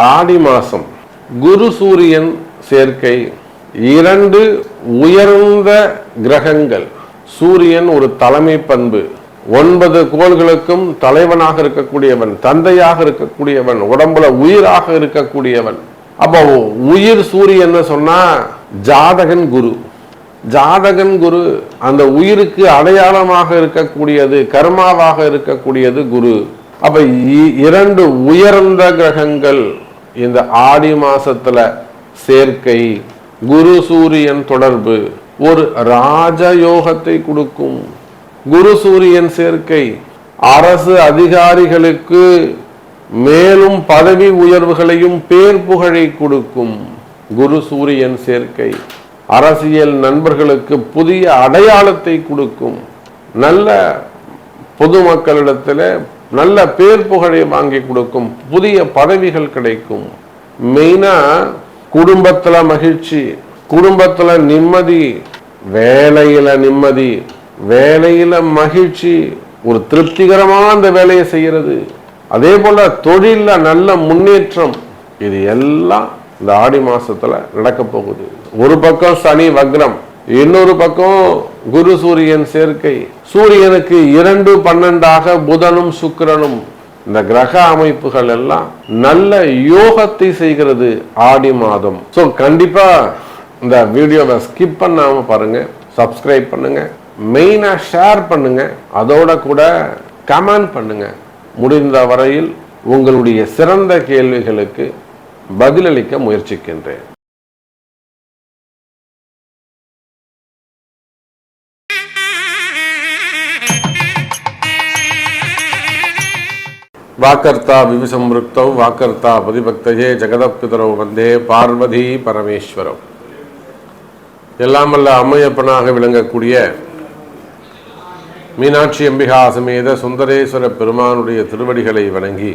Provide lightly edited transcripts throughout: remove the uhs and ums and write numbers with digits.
ஆடி மாசம் குரு சூரியன் சேர்க்கை, இரண்டு உயர்ந்த கிரகங்கள். சூரியன் ஒரு தலைமை பண்பு, 9 கோள்களுக்கும் தலைவனாக இருக்கக்கூடியவன், தந்தையாக இருக்கக்கூடியவன், உடம்புல உயிராக இருக்கக்கூடியவன். அப்போ உயிர் சூரியன் சொன்னா ஜாதகன் குரு. ஜாதகன் குரு அந்த உயிருக்கு அடையாளமாக இருக்கக்கூடியது, கர்மாவாக இருக்கக்கூடியது குரு. அப்ப இரண்டு உயர்ந்த கிரகங்கள் இந்த ஆடி மாசத்துல சேர்க்கை, குரு சூரியன் தொடர்பு ஒரு ராஜயோகத்தை கொடுக்கும். குரு சூரியன் சேர்க்கை அரசு அதிகாரிகளுக்கு மேலும் பதவி உயர்வுகளையும் பேர் புகழை கொடுக்கும். குரு சூரியன் சேர்க்கை அரசியல் நண்பர்களுக்கு புதிய அடையாளத்தை கொடுக்கும். நல்ல பொதுமக்களிடத்தில் நல்ல பேர் புகழை வாங்கி கொடுக்கும். புதிய பதவிகள் கிடைக்கும். மெயினா குடும்பத்துல மகிழ்ச்சி, குடும்பத்துல நிம்மதி, வேலையில நிம்மதி, வேலையில மகிழ்ச்சி, ஒரு திருப்திகரமான அந்த வேலையை செய்யறது. அதே போல தொழில நல்ல முன்னேற்றம். இது எல்லாம் இந்த ஆடி மாசத்துல நடக்க போகுது. ஒரு பக்கம் சனி வக்ரம், இன்னொரு பக்கம் குரு சூரியன் சேர்க்கை. சூரியனுக்கு 2-12 புதனும் சுக்கிரனும். இந்த கிரக அமைப்புகள் எல்லாம் நல்ல யோகத்தை செய்கிறது ஆடி மாதம். ஸோ கண்டிப்பா இந்த வீடியோவை ஸ்கிப் பண்ணாம பாருங்க, சப்ஸ்கிரைப் பண்ணுங்க, மெயினா ஷேர் பண்ணுங்க, அதோட கூட கமெண்ட் பண்ணுங்க. முடிந்த வரையில் உங்களுடைய சிறந்த கேள்விகளுக்கு பதிலளிக்க முயற்சிக்கின்றேன். வாக்கர்த்தா விவிசம்ருக்தௌ வாக்கர்த்தா பதிபக்தஜே ஜெகதப்பிதரோ வந்தே பார்வதி பரமேஸ்வரம். எல்லாமல்ல அம்மையப்பனாக விளங்கக்கூடிய மீனாட்சி அம்பிகா சமேத சுந்தரேஸ்வர பெருமானுடைய திருவடிகளை வணங்கி,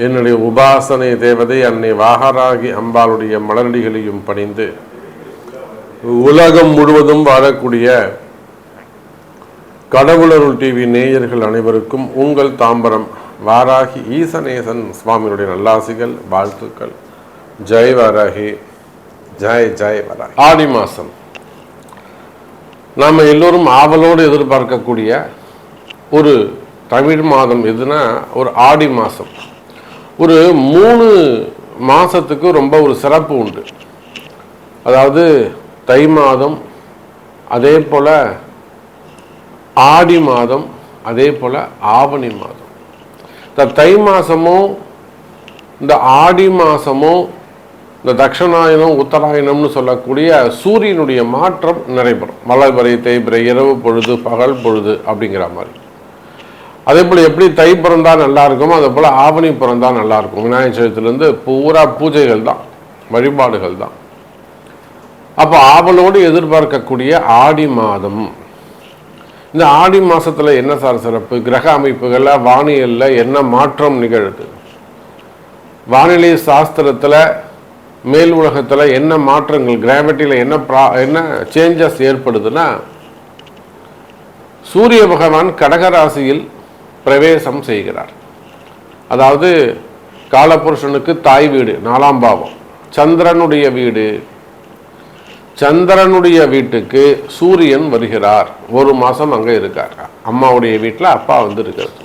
என்னுடைய உபாசனை தேவதை அன்னை வாகராகி அம்பாளுடைய மலரடிகளையும் பணிந்து, உலகம் முழுவதும் வாழக்கூடிய கடவுளருள் டிவி நேயர்கள் அனைவருக்கும் உங்கள் தாம்பரம் வாராகி ஈசநேசன் சுவாமியுடைய நல்லாசிகள், வாழ்த்துக்கள். ஜெய் வாராகி, ஜெய் ஜெய் வாராகி. ஆடி மாசம் நாம் எல்லோரும் ஆவலோடு எதிர்பார்க்கக்கூடிய ஒரு தமிழ் மாதம் எதுனா ஒரு ஆடி மாதம். ஒரு 3 மாதத்துக்கு ரொம்ப ஒரு சிறப்பு உண்டு. அதாவது தை மாதம், அதே போல் ஆடி மாதம், அதே போல் ஆவணி மாதம். இந்த தை மாதமும் இந்த ஆடி மாதமும் இந்த தட்சணாயனம் உத்தராயணம்னு சொல்லக்கூடிய சூரியனுடைய மாற்றம் நடைபெறும். மலர்வரை தேய்பிறை, இரவு பொழுது பகல் பொழுது அப்படிங்கிற மாதிரி. அதே போல் எப்படி தை பிறந்தா நல்லா இருக்குமோ அதே போல் ஆவணி பிறந்தா நல்லா இருக்கும். விநாயகர் சதுர்த்தியிலேருந்து பூரா பூஜைகள் தான், வழிபாடுகள் தான். அப்போ ஆவலோடு எதிர்பார்க்கக்கூடிய ஆடி மாதம். இந்த ஆடி மாசத்துல என்ன சார் சிறப்பு? கிரக அமைப்புகள்ல வானியல்ல என்ன மாற்றம் நிகழுது? வானிலை சாஸ்திரத்துல மேல் உலகத்துல என்ன மாற்றங்கள், கிராவிட்டியில என்ன சேஞ்சஸ் ஏற்படுதுன்னா, சூரிய பகவான் கடகராசியில் பிரவேசம் செய்கிறார். அதாவது காலபுருஷனுக்கு தாய் வீடு 4ஆம் பாவம், சந்திரனுடைய வீடு. சந்திரனுடைய வீட்டுக்கு சூரியன் வருகிறார். 1 மாசம் அங்க இருக்கார். அம்மாவுடைய வீட்டில் அப்பா இருக்கிறது.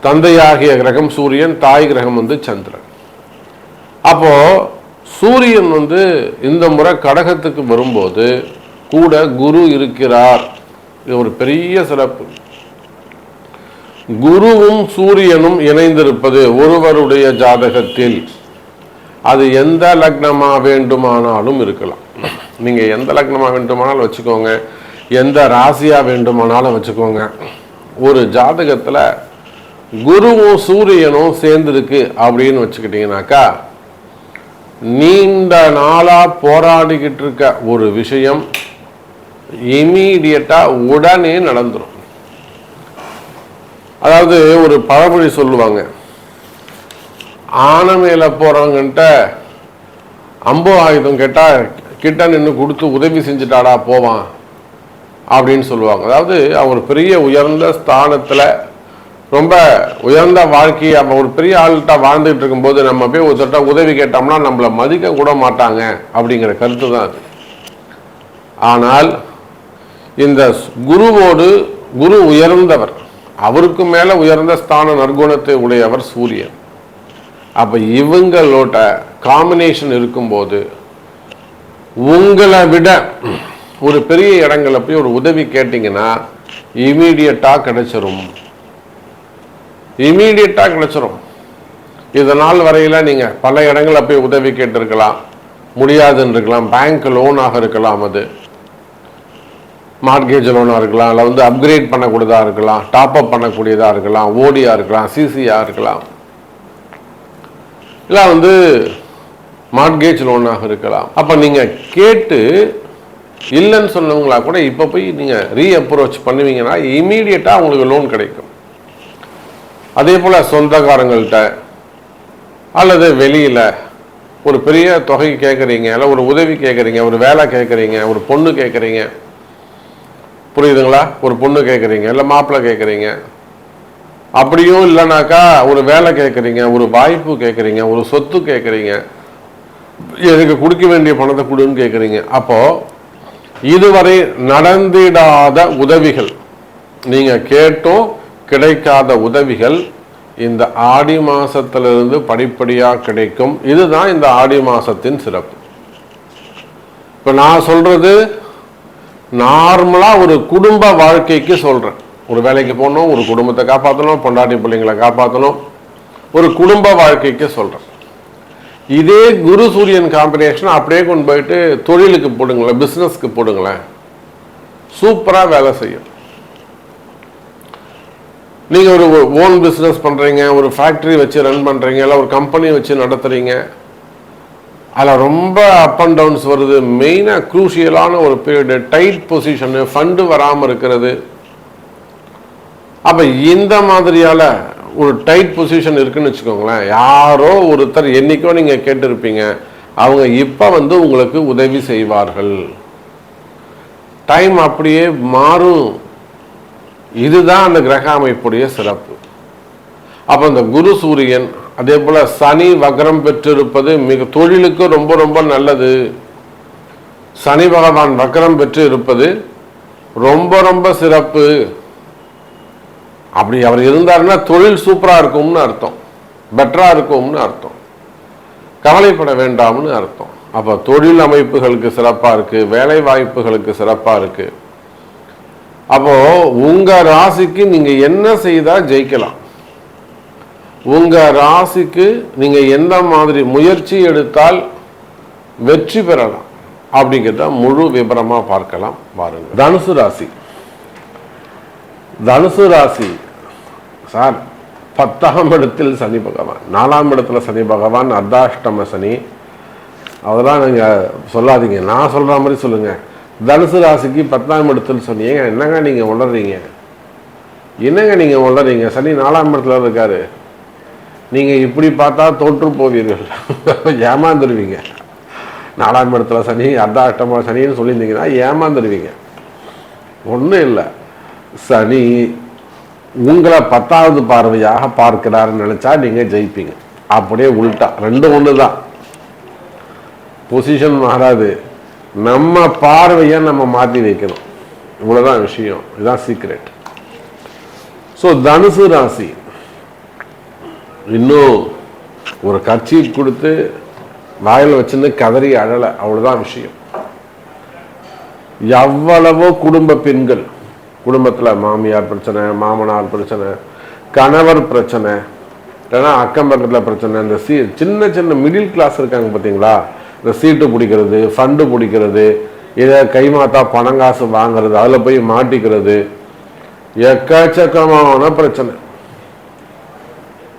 தந்தையாகிய கிரகம் சூரியன், தாய் கிரகம் சந்திரன். அப்போ சூரியன் இந்த முறை கடகத்துக்கு வரும்போது கூட குரு இருக்கிறார். இது ஒரு பெரிய சிறப்பு. குருவும் சூரியனும் இணைந்திருப்பது ஒருவருடைய ஜாதகத்தில் அது எந்த லக்னமா வேண்டுமானாலும் இருக்கலாம். நீங்க எந்த லக்னமா வேண்டுமானாலும் வச்சுக்கோங்க, எந்த ராசியா வேண்டுமானாலும் வச்சுக்கோங்க. ஒரு ஜாதகத்துல குருவும் சூரியனும் சேர்ந்திருக்கு அப்படின்னு வச்சுக்கிட்டீங்கன்னாக்கா, நீண்ட நாளா போராடிக்கிட்டு இருக்க ஒரு விஷயம் இமீடியட்டா உடனே நடந்துடும். அதாவது ஒரு பழமொழி சொல்லுவாங்க, ஆனை மேல போறவங்கிட்ட அம்பு ஆயுதம் கேட்டா கிட்ட நின்று கொடுத்து உதவி செஞ்சுட்டாடா போவான் அப்படின்னு சொல்லுவாங்க. அதாவது அவர் பெரிய உயர்ந்த ஸ்தானத்துல ரொம்ப உயர்ந்த வாழ்க்கையை ஒரு பெரிய ஆள்கிட்ட வாழ்ந்துகிட்டு இருக்கும்போது நம்ம போய் ஒருத்தட்ட உதவி கேட்டோம்னா நம்மளை மதிக்க கூட மாட்டாங்க அப்படிங்கிற கருத்து தான் அது. ஆனால் இந்த குரு உயர்ந்தவர், அவருக்கு மேல உயர்ந்த ஸ்தான நற்குணத்தை உடையவர் சூரியன். அப்ப இவங்களோட காம்பினேஷன் இருக்கும்போது உங்களை விட ஒரு பெரிய இடங்களை போய் ஒரு உதவி கேட்டீங்கன்னா இமீடியட்டா கிடைச்சிரும். இதனால் வரையில நீங்க பல இடங்களை போய் உதவி கேட்டிருக்கலாம், முடியாதுன்னு இருக்கலாம். பேங்க் லோனாக இருக்கலாம், அது மார்கேஜ் லோனாக இருக்கலாம், இல்லை அப்கிரேட் பண்ணக்கூடியதாக இருக்கலாம், டாப் அப் பண்ணக்கூடியதாக இருக்கலாம், ஓடியா இருக்கலாம், சிசியா இருக்கலாம், இல்லை மார்கேஜ் லோனாக இருக்கலாம். அப்போ நீங்கள் கேட்டு இல்லைன்னு சொன்னவங்களா கூட இப்போ போய் நீங்கள் ரீஅப்ரோச் பண்ணுவீங்கன்னா இமீடியட்டாக உங்களுக்கு லோன் கிடைக்கும். அதே போல் சொந்தக்காரங்கள்ட்ட அல்லது வெளியில் ஒரு பெரிய தொகை கேட்குறீங்க, இல்லை ஒரு உதவி கேட்குறீங்க, ஒரு வேலை கேட்குறீங்க, ஒரு பொண்ணு கேட்குறீங்க, புரியுதுங்களா? ஒரு பொண்ணு கேட்குறீங்க, இல்லை மாப்பிள்ளை கேட்குறீங்க, அப்படியும் இல்லைனாக்கா ஒரு வேலை கேட்குறீங்க, ஒரு வாய்ப்பு கேட்குறீங்க, ஒரு சொத்து கேட்குறீங்க, எனக்கு கொடுக்க வேண்டிய பணத்தை கொடுன்னு கேட்குறீங்க. அப்போது இதுவரை நடந்திடாத உதவிகள், நீங்கள் கேட்டும் கிடைக்காத உதவிகள் இந்த ஆடி மாசத்திலிருந்து படிப்படியாக கிடைக்கும். இதுதான் இந்த ஆடி மாசத்தின் சிறப்பு. இப்போ நான் சொல்றது நார்மலா ஒரு குடும்ப வாழ்க்கைக்கு சொல்றேன். ஒரு வேலைக்கு போகணும், ஒரு குடும்பத்தை காப்பாற்றணும், பொண்டாட்டி பிள்ளைங்களை காப்பாற்றணும், ஒரு குடும்ப வாழ்க்கைக்கு சொல்றேன். இதே குரு சூரியன் காம்பினேஷன் அப்படியே கொண்டு போயிட்டு தொழிலுக்கு போடுங்களேன், பிஸ்னஸ்க்கு போடுங்களேன், சூப்பராக வேலை செய்யும். நீங்கள் ஒரு ஓன் பிஸ்னஸ் பண்ணுறீங்க, ஒரு ஃபேக்ட்ரி வச்சு ரன் பண்ணுறீங்க, இல்லை ஒரு கம்பெனி வச்சு நடத்துகிறீங்க, அதில் ரொம்ப அப் அண்ட் டவுன்ஸ் வருது. மெயினாக க்ரூஷியலான ஒரு பீரியடு, டைட் பொசிஷனு, ஃபண்டு வராமல் இருக்கிறது. அப்போ இந்த மாதிரியால் ஒரு டைட் பொசிஷன் இருக்குன்னு வச்சுக்கோங்களேன். யாரோ ஒருத்தர் என்னைக்கோ நீங்கள் கேட்டிருப்பீங்க, அவங்க இப்போ உங்களுக்கு உதவி செய்வார்கள். டைம் அப்படியே மாறும். இதுதான் அந்த கிரக அமைப்புடைய சிறப்பு. அப்போ இந்த குரு சூரியன், அதே போல சனி வக்ரம் பெற்றிருப்பது மிக தொழிலுக்கு ரொம்ப ரொம்ப நல்லது. சனி பகவான் வக்ரம் பெற்று இருப்பது ரொம்ப ரொம்ப சிறப்பு. அப்படி அவர் இருந்தாருன்னா தொழில் சூப்பரா இருக்கும்னு அர்த்தம், பெட்டரா இருக்கும்னு அர்த்தம், கவலைப்பட வேண்டாம்னு அர்த்தம். அப்ப தொழில் அமைப்புகளுக்கு சிறப்பா இருக்கு, வேலை வாய்ப்புகளுக்கு சிறப்பா இருக்கு. அப்போ உங்க ராசிக்கு நீங்க என்ன செய்தா ஜெயிக்கலாம், உங்க ராசிக்கு நீங்க எந்த மாதிரி முயற்சி எடுத்தால் வெற்றி பெறலாம் அப்படிங்கிறத முழு விபரமா பார்க்கலாம். பாருங்க, தனுசு ராசி. தனுசு ராசி சார் 10ஆம் இடத்தில் சனி பகவான், 4ஆம் இடத்துல சனி பகவான், அர்த்தாஷ்டம சனி. அதெல்லாம் நீங்க சொல்லாதீங்க, நான் சொல்ற மாதிரி சொல்லுங்க. தனுசு ராசிக்கு 10ஆம் இடத்தில் சொன்னீங்க, என்னங்க நீங்க உளறீங்க, என்னங்க நீங்க உளறீங்க? சனி 4ஆம் இடத்துல இருக்காரு. நீங்க இப்படி பார்த்தா தோற்று போவீர்கள், ஏமாந்துருவீங்க. 4ஆம் இடத்துல சனி, அர்த்தாஷ்டம சனின்னு சொல்லியிருந்தீங்கன்னா ஏமாந்துருவீங்க. ஒன்றும் இல்லை, சனி உங்களை 10வது பார்வையாக பார்க்கிறாருன்னு நினைச்சா நீங்க ஜெயிப்பீங்க. அப்படியே உள்டா, ரெண்டும் ஒன்று தான், பொசிஷன் மாறாது. நம்ம பார்வையை நம்ம மாற்றி வைக்கணும், இவ்வளவுதான் விஷயம், இதுதான் சீக்ரெட். ஸோ தனுசு ராசி இன்னும் ஒரு கட்சி கொடுத்து வாயில் வச்சுன்னு கதறி அழலை, அவ்வளவுதான் விஷயம். எவ்வளவோ குடும்ப பெண்கள், குடும்பத்தில் மாமியார் பிரச்சனை, மாமனார் பிரச்சனை, கணவர் பிரச்சனை, இல்லைன்னா அக்கம் பக்கத்தில் பிரச்சனை, இந்த சின்ன சின்ன மிடில் கிளாஸ் இருக்காங்க பார்த்தீங்களா, இந்த சீட்டு பிடிக்கிறது, ஃபண்டு பிடிக்கிறது, இதை கைமாத்தா பணங்காசு வாங்கிறது, அதில் போய் மாட்டிக்கிறது, எக்கச்சக்கமான பிரச்சனை.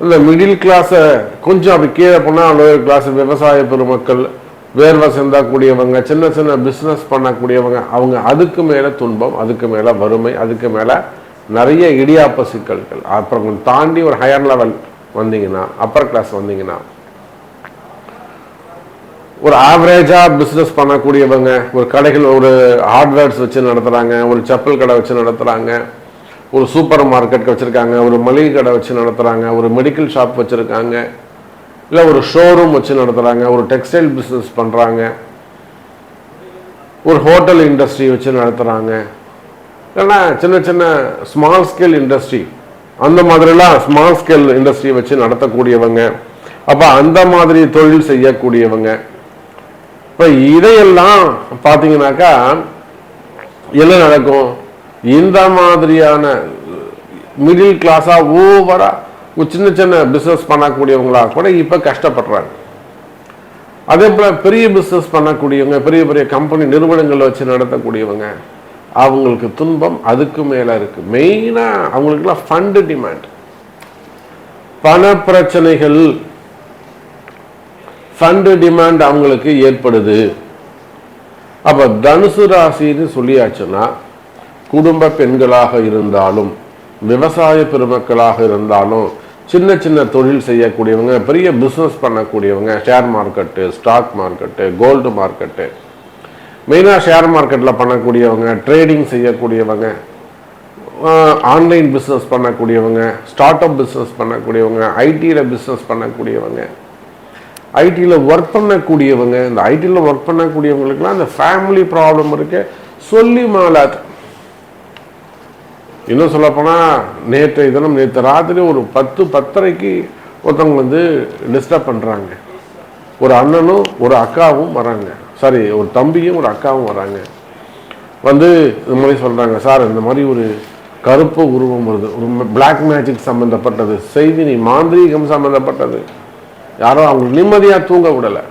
இந்த மிடில் கிளாஸை கொஞ்சம் அப்படி கீழே போனால் லோயர் கிளாஸ், விவசாய பெருமக்கள், வேர்வை சிந்தக்கூடியவங்க, சின்ன சின்ன பிஸ்னஸ் பண்ணக்கூடியவங்க, அவங்க அதுக்கு மேலே துன்பம், அதுக்கு மேலே வறுமை, அதுக்கு மேலே நிறைய இடியாப்ப சிக்கல்கள். அப்புறம் தாண்டி ஒரு ஹையர் லெவல் வந்தீங்கன்னா, அப்பர் கிளாஸ் வந்தீங்கன்னா, ஒரு ஆவரேஜாக பிஸ்னஸ் பண்ணக்கூடியவங்க, ஒரு கடைகள், ஒரு ஹார்ட்வேர்ஸ் வச்சு நடத்துகிறாங்க, ஒரு செப்பல் கடை வச்சு நடத்துகிறாங்க, ஒரு சூப்பர் மார்க்கெட் வச்சுருக்காங்க, ஒரு மளிகை கடை வச்சு நடத்துகிறாங்க, ஒரு மெடிக்கல் ஷாப் வச்சுருக்காங்க, இல்லை ஒரு ஷோரூம் வச்சு நடத்துகிறாங்க, ஒரு டெக்ஸ்டைல் பிஸ்னஸ் பண்ணுறாங்க, ஒரு ஹோட்டல் இண்டஸ்ட்ரி வச்சு நடத்துகிறாங்க, இல்லைன்னா சின்ன சின்ன ஸ்மால் ஸ்கேல் இண்டஸ்ட்ரி, அந்த மாதிரிலாம் ஸ்மால் ஸ்கேல் இண்டஸ்ட்ரி வச்சு நடத்தக்கூடியவங்க. அப்போ அந்த மாதிரி தொழில் செய்யக்கூடியவங்க. இப்போ இதையெல்லாம் பார்த்தீங்கன்னாக்கா என்ன நடக்கும்? இந்த மாதிரியான மிடில் கிளாஸாக ஓவராக சின்ன சின்ன பிஸ்னஸ் பண்ணக்கூடியவங்களா கூட இப்போ கஷ்டப்படுறாங்க. அதே போல் பெரிய பிஸ்னஸ் பண்ணக்கூடியவங்க, பெரிய பெரிய கம்பெனி நிறுவனங்கள் வச்சு நடத்தக்கூடியவங்க, அவங்களுக்கு துன்பம் அதுக்கு மேலே இருக்கு. மெயினாக அவங்களுக்குலாம் ஃபண்டு டிமாண்ட், பண பிரச்சனைகள், ஃபண்டு டிமாண்ட் அவங்களுக்கு ஏற்படுது. அப்போ தனுசு ராசின்னு சொல்லியாச்சுன்னா குடும்ப பெண்களாக இருந்தாலும், விவசாய பெருமக்களாக இருந்தாலும், சின்ன சின்ன தொழில் செய்யக்கூடியவங்க, பெரிய பிஸ்னஸ் பண்ணக்கூடியவங்க, share market, stock market, gold market, மெயினாக ஷேர் மார்க்கெட்டில் பண்ணக்கூடியவங்க, ட்ரேடிங் செய்யக்கூடியவங்க, ஆன்லைன் பிஸ்னஸ் பண்ணக்கூடியவங்க, ஸ்டார்ட் அப் பிஸ்னஸ் பண்ணக்கூடியவங்க, ஐடியில் பிஸ்னஸ் பண்ணக்கூடியவங்க, ஐடியில் ஒர்க் பண்ணக்கூடியவங்க. இந்த ஐடியில் ஒர்க் பண்ணக்கூடியவங்களுக்குலாம் இந்த ஃபேமிலி ப்ராப்ளம் இருக்கு சொல்லி மாலாது. இன்னும் சொல்லப்போனால் நேற்று ராத்திரி ஒரு 10-10:30 ஒருத்தவங்க டிஸ்டர்ப் பண்ணுறாங்க. ஒரு அண்ணனும் ஒரு அக்காவும் வராங்க, சாரி ஒரு தம்பியும் ஒரு அக்காவும் வராங்க. இந்த மாதிரி சொல்கிறாங்க, சார் இந்த மாதிரி ஒரு கருப்பு உருவம் வருது, ஒரு பிளாக் மேஜிக் சம்மந்தப்பட்டது செய்தி, மாந்திரீகம் சம்மந்தப்பட்டது, யாரோ அவங்களுக்கு நிம்மதியாக தூங்க விடலை.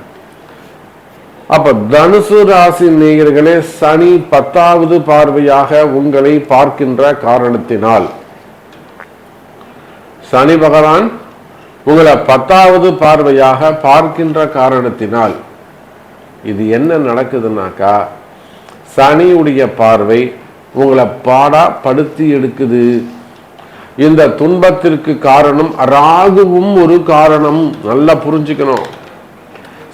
அப்ப தனுசு ராசி நேயர்களே, சனி 10வது பார்வையாக உங்களை பார்க்கின்ற காரணத்தினால், சனி பகவான் உங்களை 10வது பார்வையாக பார்க்கின்ற காரணத்தினால் இது என்ன நடக்குதுன்னாக்கா, சனியுடைய பார்வை உங்களை பாடா படுத்தி எடுக்குது. இந்த துன்பத்திற்கு காரணம் ராகுவும் ஒரு காரணம். நல்லா புரிஞ்சுக்கணும்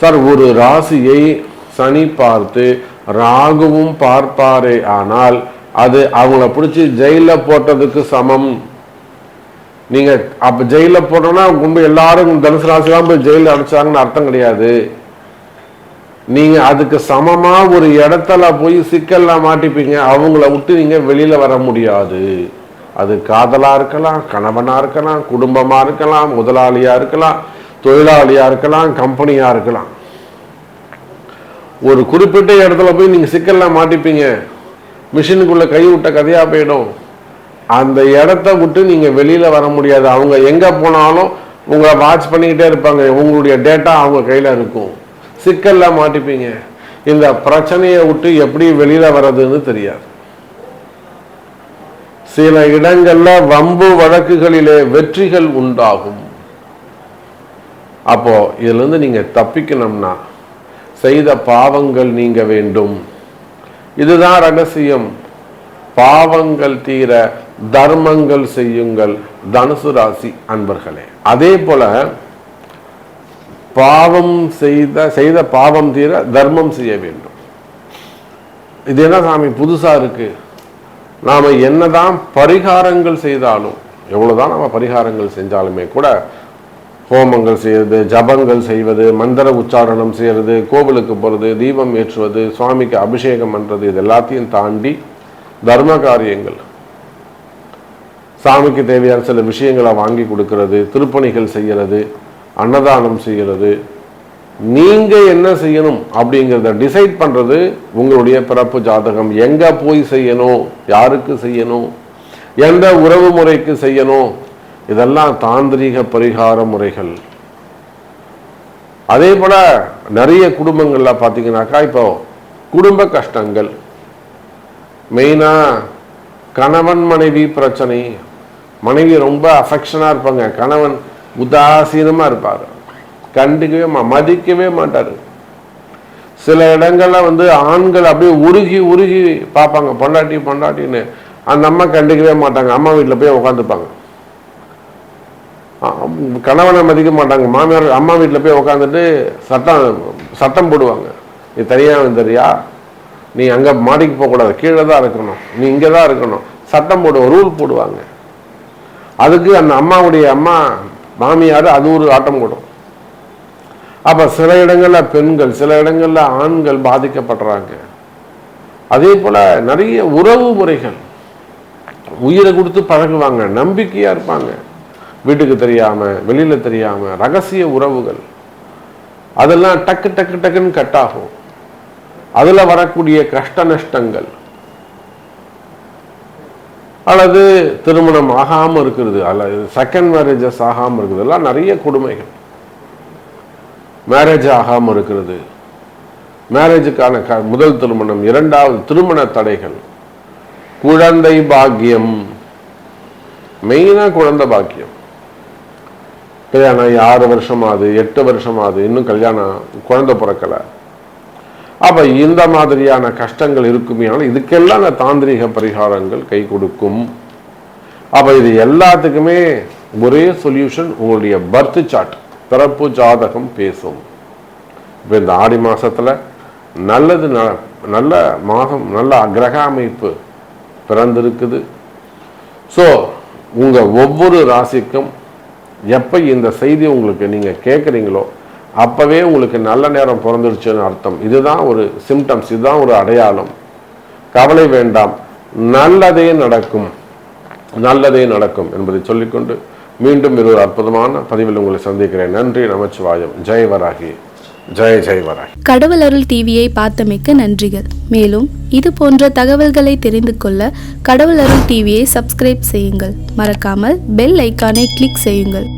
சார். ஒரு ராசியை சனி பார்த்து ராகுவும் பார்ப்பாரே ஆனால் அது அவங்கள பிடிச்சி ஜெயில போட்டதுக்கு சமம். நீங்க அப்ப ஜெயில போட்டோம்னா ரொம்ப எல்லாரும் தனுசு ராசிலாம் போய் ஜெயில அடைச்சாங்கன்னு அர்த்தம் கிடையாது. நீங்க அதுக்கு சமமா ஒரு இடத்துல போய் சிக்கல்ல மாட்டிப்பீங்க. அவங்கள விட்டு நீங்க வெளியில வர முடியாது. அது காதலா இருக்கலாம், கணவனா இருக்கலாம், குடும்பமா இருக்கலாம், முதலாளியா இருக்கலாம், தொழிலாளியா இருக்கலாம், கம்பெனியா இருக்கலாம். ஒரு குறிப்பிட்ட இடத்துல போய் நீங்க சிக்கல்ல மாட்டிப்பீங்க. மிஷினுக்குள்ள கை விட்ட கதையா போயிடும். அந்த இடத்த விட்டு நீங்க வெளியில வர முடியாது. அவங்க எங்க போனாலும் உங்களை வாட்ச் பண்ணிக்கிட்டே இருப்பாங்க. உங்களுடைய டேட்டா அவங்க கையில இருக்கும். சிக்கல்ல மாட்டிப்பீங்க. இந்த பிரச்சனையை விட்டு எப்படி வெளியில வர்றதுன்னு தெரியாது. சில இடங்கள்ல வம்பு வழக்குகளிலே வெற்றிகள் உண்டாகும். அப்போ இதுல இருந்து நீங்க தப்பிக்கணும்னா செய்த பாவங்கள் நீங்க வேண்டும். இதுதான் ரகசியம். பாவங்கள் தீர தர்மங்கள் செய்யுங்கள் தனுசு ராசி அன்பர்களே. அதே போல பாவம் செய்த பாவம் தீர தர்மம் செய்ய வேண்டும். இது என்ன சாமி புதுசா இருக்கு? நாம என்னதான் பரிகாரங்கள் செய்தாலும், எவ்வளவுதான் நாம பரிகாரங்கள் செஞ்சாலுமே கூட, ஹோமங்கள் செய்வது, ஜபங்கள் செய்வது, மந்திர உச்சாரணம் செய்யறது, கோவிலுக்கு போறது, தீபம் ஏற்றுவது, சுவாமிக்கு அபிஷேகம் பண்றது, இது எல்லாத்தையும் தாண்டி தர்ம காரியங்கள், சாமிக்கு தேவையான சில விஷயங்களை வாங்கி கொடுக்கறது, திருப்பணிகள் செய்யறது, அன்னதானம் செய்யறது, நீங்க என்ன செய்யணும் அப்படிங்கிறத டிசைட் பண்றது உங்களுடைய பிறப்பு ஜாதகம். எங்க போய் செய்யணும், யாருக்கு செய்யணும், எந்த உறவு முறைக்கு செய்யணும், இதெல்லாம் தாந்திரீக பரிகார முறைகள். அதே போல நிறைய குடும்பங்கள்ல பாத்தீங்கன்னாக்கா இப்போ குடும்ப கஷ்டங்கள், மெயினா கணவன் மனைவி பிரச்சனை. மனைவி ரொம்ப அஃபெக்ஷனா இருப்பாங்க, கணவன் உதாசீனமா இருப்பாரு, கண்டுக்கவே மதிக்கவே மாட்டாரு. சில இடங்கள்ல ஆண்கள் அப்படியே உருகி உருகி பார்ப்பாங்க, பொண்டாட்டி பொண்டாட்டின்னு. அந்த அம்மா கண்டுக்கவே மாட்டாங்க, அம்மா வீட்டில் போய் உட்காந்துப்பாங்க. கணவனை மதிக்க மாட்டாங்க, மாமியார் அம்மா வீட்டில் போய் உட்காந்துட்டு சட்டம் போடுவாங்க. நீ தனியாக தெரியா, நீ அங்கே மாடிக்கு போகக்கூடாது, கீழே தான் இருக்கணும், நீ இங்கே தான் இருக்கணும், சட்டம் போடுவாங்க, ரூல் போடுவாங்க. அதுக்கு அந்த அம்மாவுடைய அம்மா மாமியார் அது ஒரு ஆட்டம் போடும். அப்ப சில இடங்கள்ல பெண்கள், சில இடங்கள்ல ஆண்கள் பாதிக்கப்படுறாங்க. அதே போல நிறைய உறவு முறைகள் உயிரை கொடுத்து பழகுவாங்க, நம்பிக்கையா இருப்பாங்க, வீட்டுக்கு தெரியாம வெளியில தெரியாம ரகசிய உறவுகள், அதெல்லாம் டக்கு டக்கு டக்குன்னு கட் ஆகும். அதுல வரக்கூடிய கஷ்ட நஷ்டங்கள் அல்லது திருமணம் ஆகாம இருக்கிறது அல்லது செகண்ட் மேரேஜஸ் ஆகாம இருக்கிறது எல்லாம் நிறைய கொடுமைகள். மேரேஜ் ஆகாம இருக்கிறது, மேரேஜுக்கான முதல் திருமணம், இரண்டாவது திருமண தடைகள், குழந்தை பாக்கியம், மெயினா குழந்தை பாக்கியம். கல்யாணம் 6 வருஷமாவது 8 வருஷமாவது இன்னும் கல்யாணம் குழந்தை பிறக்கல. அப்ப இந்த மாதிரியான கஷ்டங்கள் இருக்குமே, ஆனால் இதுக்கெல்லாம் தாந்திரிக பரிகாரங்கள் கை கொடுக்கும். அப்ப இது எல்லாத்துக்குமே ஒரே சொல்யூஷன், உங்களுடைய பர்த் சார்ட், பிறப்பு ஜாதகம் பேசும். இப்ப இந்த ஆடி மாசத்துல நல்லது, நல்ல மாதம், நல்ல கிரக அமைப்பு பிறந்திருக்குது. ஸோ உங்க ஒவ்வொரு ராசிக்கும் எப்ப இந்த செய்தி உங்களுக்கு நீங்க கேட்குறீங்களோ அப்பவே உங்களுக்கு நல்ல நேரம் பிறந்துருச்சுன்னு அர்த்தம். இதுதான் ஒரு சிம்டம்ஸ், இதுதான் ஒரு அடையாளம். கவலை வேண்டாம், நல்லதே நடக்கும், நல்லதே நடக்கும் என்பதை சொல்லிக்கொண்டு மீண்டும் ஒரு அற்புதமான பதிவில் உங்களை சந்திக்கிறேன். நன்றி, நமச்சிவாயம். ஜெய் வராகி, ஜெய் ஜெய் வராகி. கடவுள் அருள் டிவியை பார்த்தமைக்க நன்றிகள். மேலும் இது போன்ற தகவல்களை தெரிந்து கொள்ள கடவுள் அருள் டிவியை சப்ஸ்கிரைப் செய்யுங்கள். மறக்காமல் பெல் ஐக்கானை கிளிக் செய்யுங்கள்.